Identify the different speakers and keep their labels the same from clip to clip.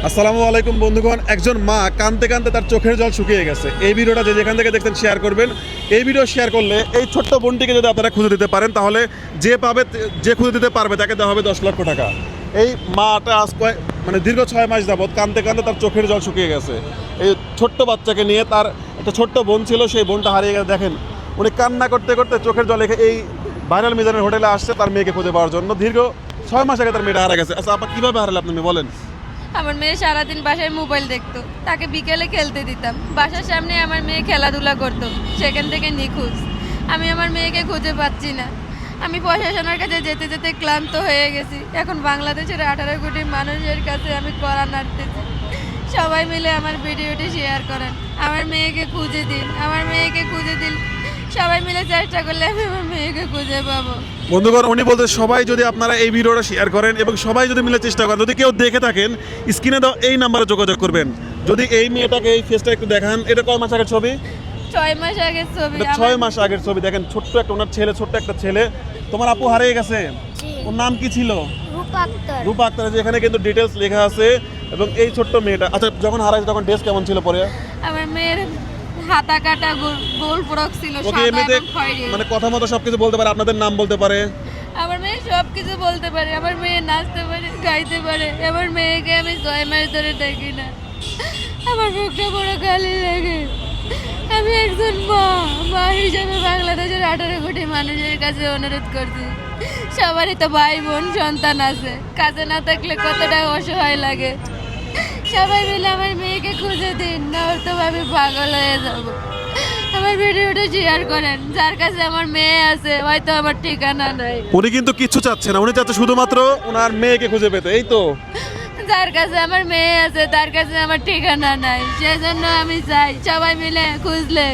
Speaker 1: আসসালামু আলাইকুম বন্ধুগণ, একজন মা কাঁদতে কাঁদতে তার চোখের জল শুকিয়ে গেছে। এই ভিডিওটা যে যেখান থেকে দেখতেন শেয়ার করবেন। এই ভিডিও শেয়ার করলে এই ছোট্ট বোনটিকে যদি আপনারা খুঁজে দিতে পারেন, তাহলে যে খুঁজে দিতে পারবে তাকে দেওয়া হবে 10 লক্ষ টাকা। এই মাটা আজ দীর্ঘ 6 মাস যাবৎ কাঁদতে কাঁদতে তার চোখের জল শুকিয়ে গেছে। এই ছোট্ট বাচ্চাকে নিয়ে, তার একটা ছোট্ট বোন ছিল, সেই বোনটা হারিয়ে গেছে। দেখেন, উনি কান্না করতে করতে চোখের জল রেখে এই ভাইরাল মিজানের হোটেলে আসছে তার মেয়েকে খুঁজে পাওয়ার জন্য। দীর্ঘ 6 মাস আগে তার মেয়েটা হারা গেছে। আচ্ছা আপা, কীভাবে হারালে আপনি বলেন?
Speaker 2: আমার মেয়ে সারাদিন বাসায় মোবাইল দেখতো, তাকে বিকেলে খেলতে দিতাম। বাসার সামনে আমার মেয়ে খেলাধুলা করতো, সেখান থেকে নিখোঁজ। আমি আমার মেয়েকে খুঁজে পাচ্ছি না। আমি প্রশাসনের কাছে যেতে যেতে ক্লান্ত হয়ে গেছি। এখন বাংলাদেশের 18 কোটি মানুষের কাছে আমি কড়া নাড়তেছি। সবাই মিলে আমার ভিডিওটি শেয়ার করেন, আমার মেয়েকে খুঁজে দিন, আমার মেয়েকে খুঁজে দিন। সবাই মিলে চেষ্টা করলে আমি আমার মেয়েকে খুঁজে পাবো।
Speaker 1: বন্ধুগণ, উনি বলতে সবাই যদি আপনারা এই ভিডিওটা শেয়ার করেন এবং সবাই যদি মিলে চেষ্টা করেন, যদি কেউ দেখে থাকেন স্ক্রিনে দাও এই নাম্বারে যোগাযোগ করবেন। যদি এই মেয়েটাকে এই ফেসটা একটু দেখান। এটা কয় মাস আগের ছবি?
Speaker 2: 6 মাস আগের ছবি।
Speaker 1: 6 মাস আগের ছবি। দেখেন, ছোট্ট একটা ওনার ছেলে, ছোট্ট একটা ছেলে। তোমার আপু হারিয়ে গেছে, ওর নাম কি ছিল? রূপা আক্তার। যে এখানে কিন্তু ডিটেলস লেখা আছে। এবং এই ছোট্ট মেয়েটা, আচ্ছা যখন হারাইছে তখন ড্রেস কেমন ছিল পরে?
Speaker 2: আমার মেয়ের হাতা কাটা গোল ফ্রক ছিল,
Speaker 1: ওকে
Speaker 2: সাদা
Speaker 1: এমনিতে
Speaker 2: এবং খয়েরি।
Speaker 1: মানে কথা মতো সবকিছু বলতে পারে, আপনাদের নাম বলতে পারে?
Speaker 2: আমার মেয়ে সব কিছু বলতে পারে, আমার মেয়ে নাচতে পারে, গাইতে পারে। আমার মেয়েকে আমি 6 মাস ধরে দেখি না। আমার বুকটা বড় খালি লাগে। আমি একজন মা হিসেবে বাংলাদেশের 18 কোটি মানুষের কাছে অনুরোধ করছি, সবারই তো ভাই বোন সন্তান আছে, কাজে না থাকলে কতটা অসহায় লাগে। সবাই মিলে আমার মেয়েকে খুঁজে দিন, নাহলে তো আমি পাগল হয়ে যাব। আমার ভিডিওটা শেয়ার করেন। যার কাছে আমার মেয়ে আছে, হয়তো আমার ঠিকানা নাই।
Speaker 1: উনি কিন্তু কিচ্ছু চাচ্ছে না, উনি চাচ্ছে শুধুমাত্র ওনার মেয়েকে খুঁজে পেতে। এই তো,
Speaker 2: যার কাছে আমার মেয়ে আছে তার কাছে আমার ঠিকানা নাই, সেজন্য আমি চাই সবাই মিলে খুঁজলে,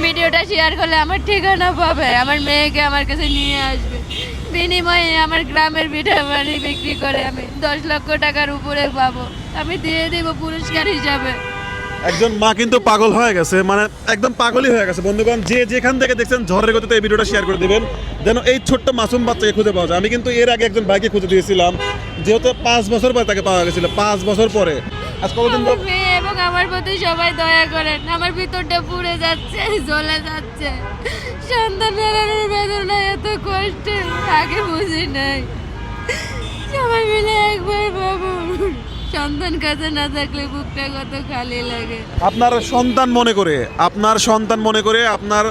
Speaker 2: ভিডিওটা শেয়ার করলে আমার ঠিকানা পাবে, আমার মেয়েকে আমার কাছে নিয়ে আসবে। বিনিময়ে আমার গ্রামের পিঠা বাড়ি বিক্রি করে আমি 10 লক্ষ টাকার উপরে পাবো, আমি দিয়ে দিব পুরস্কার হিসাবে।
Speaker 1: একজন মা কিন্তু পাগল হয়ে গেছে, মানে একদম পাগলই হয়ে গেছে। বন্ধুগণ, যে যেখান থেকে দেখছেন ঝড়ের গতিতে এই ভিডিওটা শেয়ার করে দিবেন, যেন এই ছোট্ট মাসুম বাচ্চাকে খুঁজে পাওয়া যায়। আমি কিন্তু এর আগে একজন ভাইকে খুঁজে দিয়েছিলাম, যেহেতু 5 বছর পরে তাকে পাওয়া গেছিল। 5 বছর পরে। আজ কতদিন
Speaker 2: আমার মেয়ে এবং আমার প্রতি সবাই দয়া করেন। আমার ভিতরটা পুড়ে যাচ্ছে, জ্বলে যাচ্ছে। সন্তান হারানোর বেদনা এত কষ্ট আগে বুঝি নাই। সবাই মিলে একবার ভাবুন, সন্তান কাছে না থাকলে বুকটা কত খালি লাগে।
Speaker 1: আপনার সন্তান মনে করে, আপনার সন্তান মনে করে, আপনার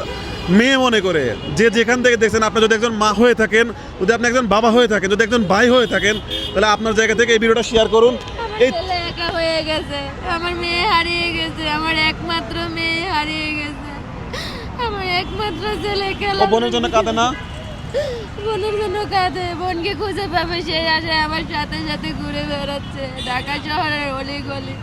Speaker 1: মেয়ে মনে করে, যে যেখান থেকে দেখছেন, আপনি যদি একজন মা হয়ে থাকেন, যদি আপনি একজন বাবা হয়ে থাকেন, যদি একজন ভাই হয়ে থাকেন, তাহলে আপনার জায়গা থেকে এই ভিডিওটা শেয়ার করুন। এই
Speaker 2: ছেলে একা হয়ে গেছে, আমার মেয়ে হারিয়ে গেছে, আমার একমাত্র মেয়ে হারিয়ে গেছে। আমার একমাত্র ছেলে খেলা
Speaker 1: বোনের জন্য কাঁদে না?
Speaker 2: বোনের জন্য কাঁদে। বোনকে খুঁজে পাবে সেই আশায় আমার সাথে সাথে ঘুরে বেড়াচ্ছে ঢাকা শহরের অলি গলি,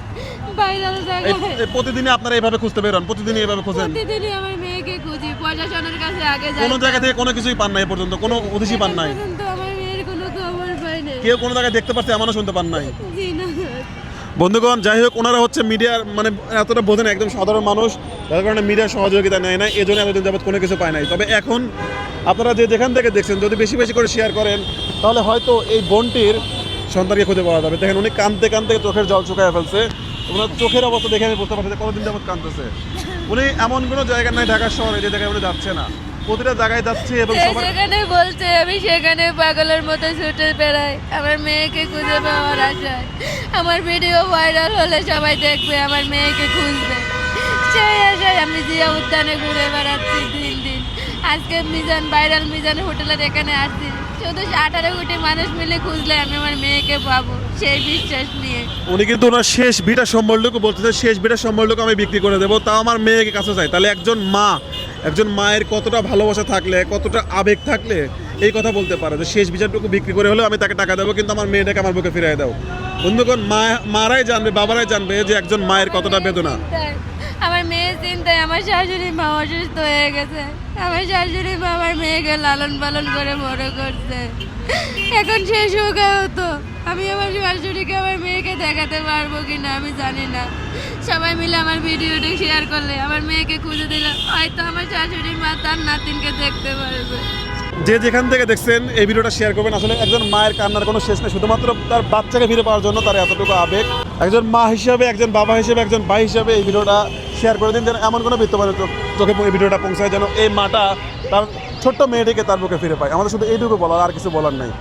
Speaker 2: ভাইরাল জায়গায়।
Speaker 1: প্রতিদিনই আপনারা এইভাবে খুঁজতে বেরোন? প্রতিদিনই এইভাবে খোঁজেন?
Speaker 2: প্রতিদিনই আমার মেয়েকে খুঁজি, প্রশাসনের কাছে আগে যাই।
Speaker 1: কোনো জায়গা থেকে কোনো কিছুই পান নাই এ পর্যন্ত? কোনো উদ্দেশ্যই পান নাই?
Speaker 2: কিন্তু আমার মেয়ের কোনো খবর পাই নাই।
Speaker 1: কেউ কোনো জায়গায় দেখতে পাচ্ছে এমনও শুনতে পান নাই?
Speaker 2: জি না।
Speaker 1: বন্ধুগণ, যাই হোক, ওনারা হচ্ছে মিডিয়ার এতটা বোঝেন, একদম সাধারণ মানুষ, যার কারণে মিডিয়ার সহযোগিতা নেয় না, এই জন্য এতদিন যাবৎ কোনো কিছু পায় নাই। তবে এখন আপনারা যে যেখান থেকে দেখছেন, যদি বেশি বেশি করে শেয়ার করেন, তাহলে হয়তো এই বোনটির সন্তানকে খুঁজে পাওয়া যাবে। দেখেন, উনি কাঁদতে কাঁদতে চোখের জল শুকায় ফেলছে। ওনার চোখের অবস্থা দেখে আমি বুঝতে পারছি যে কতদিন যাবৎ কাঁদতেছে। উনি এমন কোনো জায়গা নাই ঢাকা শহরে যে জায়গায় উনি যাচ্ছে না, প্রতিটা জায়গায় যাচ্ছে এবং
Speaker 2: যেখানে বলছে আমি সেখানে পাগলের মতো ছুটে বেড়াই আমার মেয়েকে খুঁজে পাওয়ার আশায়। আমার ভিডিও ভাইরাল হলে সবাই দেখবে, আমার মেয়েকে খুঁজবে, সেই আশায় আমি জিয়া উদ্যানে ঘুরে বেড়াচ্ছি দিন দিন। আজকে ভাইরাল মিজান হোটেলের এখানে আসছি, শুধু 18 কোটি মানুষ মিলে খুঁজলে আমি আমার মেয়েকে পাবো, সেই বিশ্বাস নিয়ে।
Speaker 1: উনি কিন্তু ওনার শেষ ভিটা সম্বলটুকু বলতেছে, শেষ ভিটা সম্বলটুকু আমি বিক্রি করে দেবো, তাও আমার মেয়েকে কাছে চাই। তাহলে একজন মায়ের কতটা ভালোবাসা থাকলে, কতটা আবেগ থাকলে এই কথা বলতে পারে যে শেষ বিচারটুকু বিক্রি করে হলেও আমি তাকে টাকা দেবো, কিন্তু আমার মেয়েটাকে আমার বুকে ফিরিয়ে দাও। বন্ধুগণ, মারাই জানবে, বাবারাই জানবে যে একজন মায়ের কতটা বেদনা।
Speaker 2: আমার মেয়ের চিন্তায় আমার শাশুড়ি মা অসুস্থ হয়ে গেছে। আমার শাশুড়ি মা আমার মেয়েকে লালন পালন করে বড় করছে। এখন সে সুখে হতো, আমি আমার শাশুড়িকে আমার মেয়েকে দেখাতে পারবো কিনা আমি জানি না। সবাই মিলে আমার ভিডিওটা শেয়ার করলে, আমার মেয়েকে খুঁজে দিলে, হয়তো আমার শাশুড়ি মা তার নাতিনকে দেখতে পারবে।
Speaker 1: যে যেখান থেকে দেখছেন এই ভিডিওটা শেয়ার করবেন। আসলে একজন মায়ের কান্নার কোনো শেষ নেই, শুধুমাত্র তার বাচ্চাকে ফিরে পাওয়ার জন্য তার এতটুকু আবেগ। একজন মা হিসাবে, একজন বাবা হিসেবে, একজন ভাই হিসাবে এই ভিডিওটা শেয়ার করে দিন, যেন এমন কোনো বিত্তবানের চোখে এই ভিডিওটা পৌঁছায়, যেন এই মাটা তার ছোট্ট মেয়েটিকে তার বুকে ফিরে পায়। আমাদের শুধু এইটুকু বলার, আর কিছু বলার নাই।